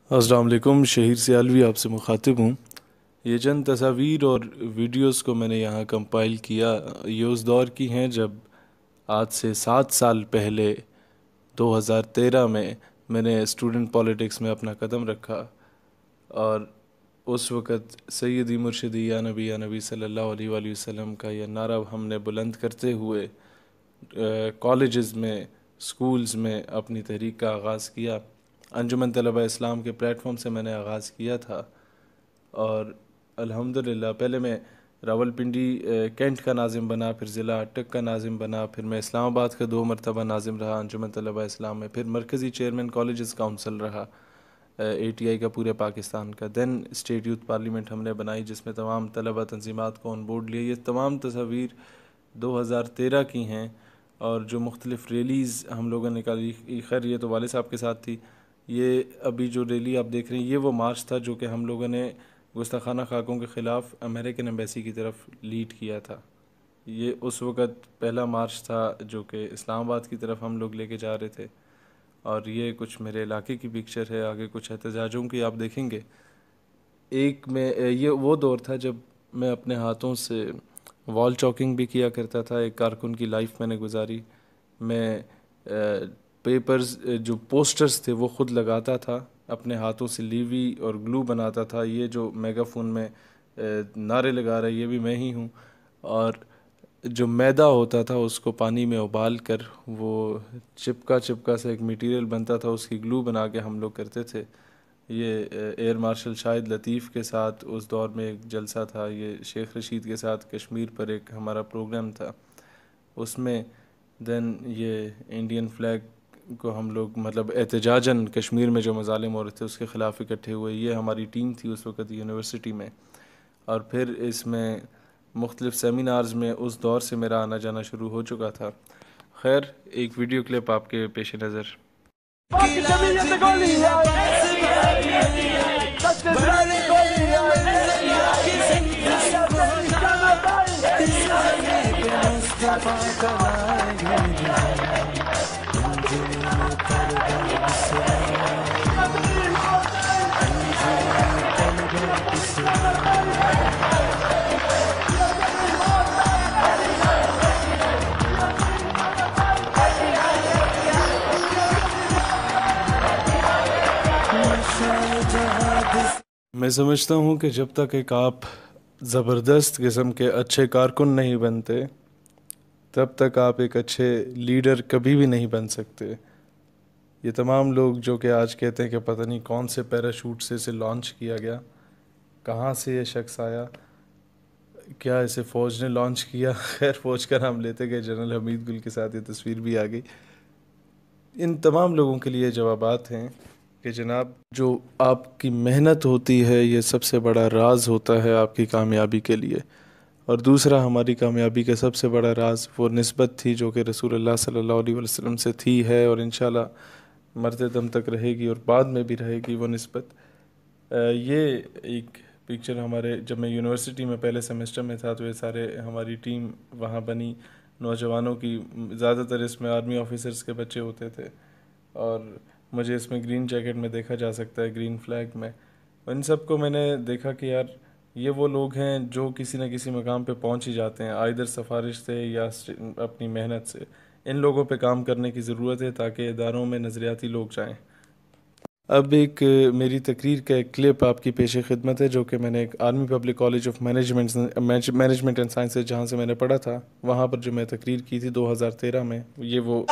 السلام علیکم، شہیر سیالوی آپ سے مخاطب ہوں۔ یہ چند تصاویر اور ویڈیوز کو میں نے یہاں کمپائل کیا، یہ اس دور کی ہیں جب آج سے 7 سال پہلے 2013 میں نے اسٹوڈنٹ پالیٹکس میں اپنا قدم رکھا، اور اس وقت سیدی مرشدی یا نبی صلی اللہ علیہ وآلہ وسلم کا یہ نعرہ ہم نے بلند کرتے ہوئے کالجز میں، سکولز میں اپنی تحریک کا آغاز کیا۔ انجمن طلبہ اسلام کے پلیٹ فارم سے میں نے آغاز کیا تھا، اور الحمدللہ پہلے میں راولپنڈی کینٹ کا ناظم بنا، پھر ضلع اٹک کا ناظم بنا، پھر میں اسلام آباد کا 2 مرتبہ ناظم رہا انجمن طلبہ اسلام میں، پھر مرکزی چیئرمین کالجز کاؤنسل رہا ATI کا پورے پاکستان کا۔ دین اسٹیٹ یوتھ پارلیمنٹ ہم نے بنائی جس میں تمام طلبہ تنظیمات کو آن بورڈ لیا۔ یہ تمام تصاویر 2013 کی ہیں، اور جو مختلف ریلیز ہم لوگوں نے نکالی، خیر یہ تو والد صاحب کے ساتھ تھی۔ یہ ابھی جو ریلی آپ دیکھ رہے ہیں، یہ وہ مارچ تھا جو کہ ہم لوگوں نے گستاخانہ خاکوں کے خلاف امریکن ایمبیسی کی طرف لیڈ کیا تھا۔ یہ اس وقت پہلا مارچ تھا جو کہ اسلام آباد کی طرف ہم لوگ لے کے جا رہے تھے، اور یہ کچھ میرے علاقے کی پکچر ہے، آگے کچھ احتجاجوں کی آپ دیکھیں گے۔ ایک میں یہ وہ دور تھا جب میں اپنے ہاتھوں سے وال چاکنگ بھی کیا کرتا تھا۔ ایک کارکن کی لائف میں نے گزاری۔ میں پیپرز جو پوسٹرز تھے وہ خود لگاتا تھا، اپنے ہاتھوں سے لیوی اور گلو بناتا تھا۔ یہ جو میگا فون میں نعرے لگا رہا ہے یہ بھی میں ہی ہوں، اور جو میدا ہوتا تھا اس کو پانی میں ابال کر وہ چپکا سے ایک میٹیریل بنتا تھا، اس کی گلو بنا کے ہم لوگ کرتے تھے۔ یہ ایئر مارشل شاہد لطیف کے ساتھ اس دور میں ایک جلسہ تھا، یہ شیخ رشید کے ساتھ کشمیر پر ایک ہمارا پروگرام تھا، اس میں دین یہ انڈین فلیگ کو ہم لوگ مطلب احتجاجاً کشمیر میں جو مظالم ہو رہے تھے اس کے خلاف اکٹھے ہوئے۔ یہ ہماری ٹیم تھی اس وقت یونیورسٹی میں، اور پھر اس میں مختلف سیمینارز میں اس دور سے میرا آنا جانا شروع ہو چکا تھا۔ خیر ایک ویڈیو کلپ آپ کے پیش نظر۔ میں سمجھتا ہوں کہ جب تک ایک آپ زبردست قسم کے اچھے کارکن نہیں بنتے تب تک آپ ایک اچھے لیڈر کبھی بھی نہیں بن سکتے۔ یہ تمام لوگ جو کہ آج کہتے ہیں کہ پتہ نہیں کون سے پیراشوٹ سے اسے لانچ کیا گیا، کہاں سے یہ شخص آیا، کیا اسے فوج نے لانچ کیا، خیر فوج کا نام لیتے گئے، جنرل حمید گل کے ساتھ یہ تصویر بھی آ گئی۔ ان تمام لوگوں کے لیے جوابات ہیں کہ جناب جو آپ کی محنت ہوتی ہے یہ سب سے بڑا راز ہوتا ہے آپ کی کامیابی کے لیے، اور دوسرا ہماری کامیابی کا سب سے بڑا راز وہ نسبت تھی جو کہ رسول اللہ صلی اللہ علیہ وسلم سے تھی، ہے، اور انشاءاللہ مرتے دم تک رہے گی اور بعد میں بھی رہے گی وہ نسبت۔ یہ ایک پکچر ہمارے جب میں یونیورسٹی میں پہلے سیمسٹر میں تھا تو یہ سارے ہماری ٹیم وہاں بنی نوجوانوں کی، زیادہ تر اس میں آرمی آفیسرز کے بچے ہوتے تھے، اور مجھے اس میں گرین جیکٹ میں دیکھا جا سکتا ہے، گرین فلیگ میں۔ ان سب کو میں نے دیکھا کہ یار یہ وہ لوگ ہیں جو کسی نہ کسی مقام پہ پہنچ ہی جاتے ہیں، آئدر سفارش سے یا اپنی محنت سے۔ ان لوگوں پہ کام کرنے کی ضرورت ہے تاکہ اداروں میں نظریاتی لوگ جائیں۔ اب ایک میری تقریر کا ایک کلپ آپ کی پیش خدمت ہے جو کہ میں نے ایک army public college of management and sciences جہاں سے میں نے پڑھا تھا وہاں پر جو میں تقریر کی تھی 2013 میں، یہ وہ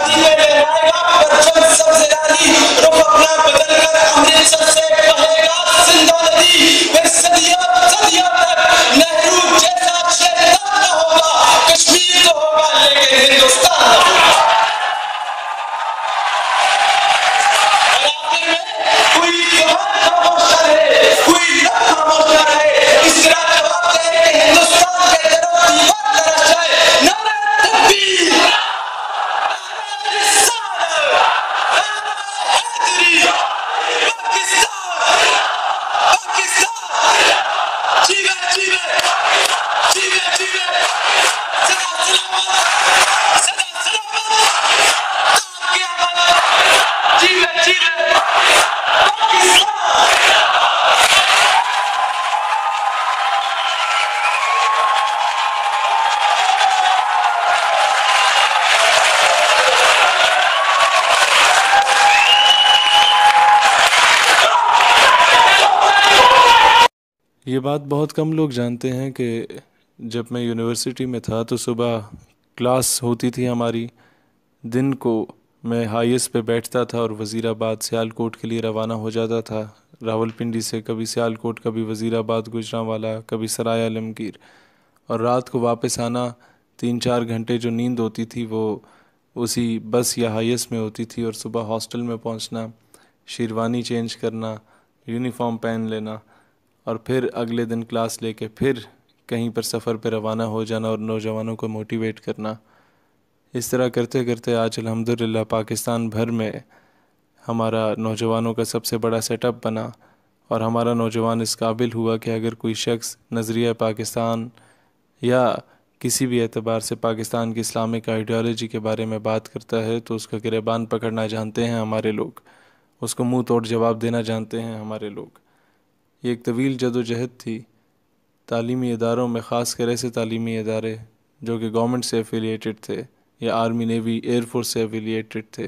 یہ بات بہت کم لوگ جانتے ہیں کہ جب میں یونیورسٹی میں تھا تو صبح کلاس ہوتی تھی ہماری، دن کو میں ہائیس پہ بیٹھتا تھا اور وزیر آباد سیالکوٹ کے لیے روانہ ہو جاتا تھا، راولپنڈی سے کبھی سیالکوٹ، کبھی وزیر آباد گوجرانوالا، کبھی سرائے عالمگیر، اور رات کو واپس آنا 3-4 گھنٹے جو نیند ہوتی تھی وہ اسی بس یا ہائیس میں ہوتی تھی، اور صبح ہاسٹل میں پہنچنا، شیروانی چینج کرنا، یونیفارم پہن لینا، اور پھر اگلے دن کلاس لے کے پھر کہیں پر سفر پہ روانہ ہو جانا اور نوجوانوں کو موٹیویٹ کرنا۔ اس طرح کرتے کرتے آج الحمدللہ پاکستان بھر میں ہمارا نوجوانوں کا سب سے بڑا سیٹ اپ بنا، اور ہمارا نوجوان اس قابل ہوا کہ اگر کوئی شخص نظریہ پاکستان یا کسی بھی اعتبار سے پاکستان کی اسلامک آئیڈیالوجی کے بارے میں بات کرتا ہے تو اس کا گریبان پکڑنا جانتے ہیں ہمارے لوگ، اس کو منہ توڑ جواب دینا جانتے ہیں ہمارے لوگ۔ یہ ایک طویل جد و جہد تھی، تعلیمی اداروں میں خاص کر ایسے تعلیمی ادارے جو کہ گورنمنٹ سے ایفیلیٹڈ تھے یا آرمی نیوی ایئر فورس سے ایفیلیٹڈ تھے،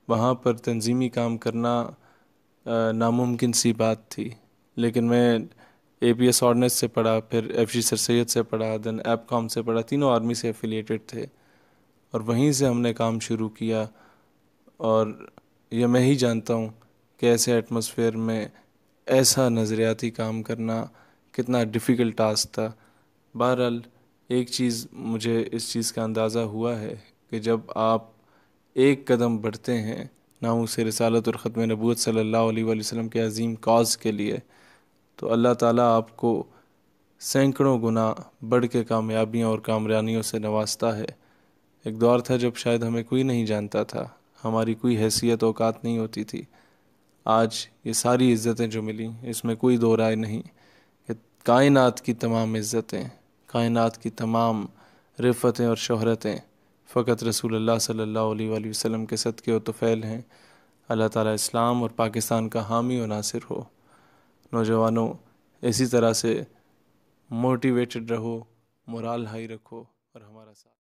وہاں پر تنظیمی کام کرنا ناممکن سی بات تھی، لیکن میں اے پی ایس آرڈننس سے پڑھا، پھر ایف جی سر سید سے پڑھا، دین ایپ کام سے پڑھا، تینوں آرمی سے ایفیلیٹڈ تھے، اور وہیں سے ہم نے کام شروع کیا، اور یہ میں ہی جانتا ہوں کہ ایسے ایٹماسفیئر میں ایسا نظریاتی کام کرنا کتنا ڈیفیکلٹ ٹاسک تھا۔ بہرحال ایک چیز مجھے اس چیز کا اندازہ ہوا ہے کہ جب آپ ایک قدم بڑھتے ہیں ناموس رسالت اور ختم نبوت صلی اللہ علیہ وآلہ وسلم کے عظیم کاز کے لیے، تو اللہ تعالیٰ آپ کو سینکڑوں گنا بڑھ کے کامیابیاں اور کامرانیوں سے نوازتا ہے۔ ایک دور تھا جب شاید ہمیں کوئی نہیں جانتا تھا، ہماری کوئی حیثیت اوقات نہیں ہوتی تھی۔ آج یہ ساری عزتیں جو ملیں اس میں کوئی دو رائے نہیں کہ کائنات کی تمام عزتیں، کائنات کی تمام رفتیں اور شہرتیں فقط رسول اللہ صلی اللہ علیہ وآلہ وسلم کے صدقے و طفیل ہیں۔ اللہ تعالیٰ اسلام اور پاکستان کا حامی و ناصر ہو۔ نوجوانوں اسی طرح سے موٹیویٹڈ رہو، مورال ہائی رکھو اور ہمارا ساتھ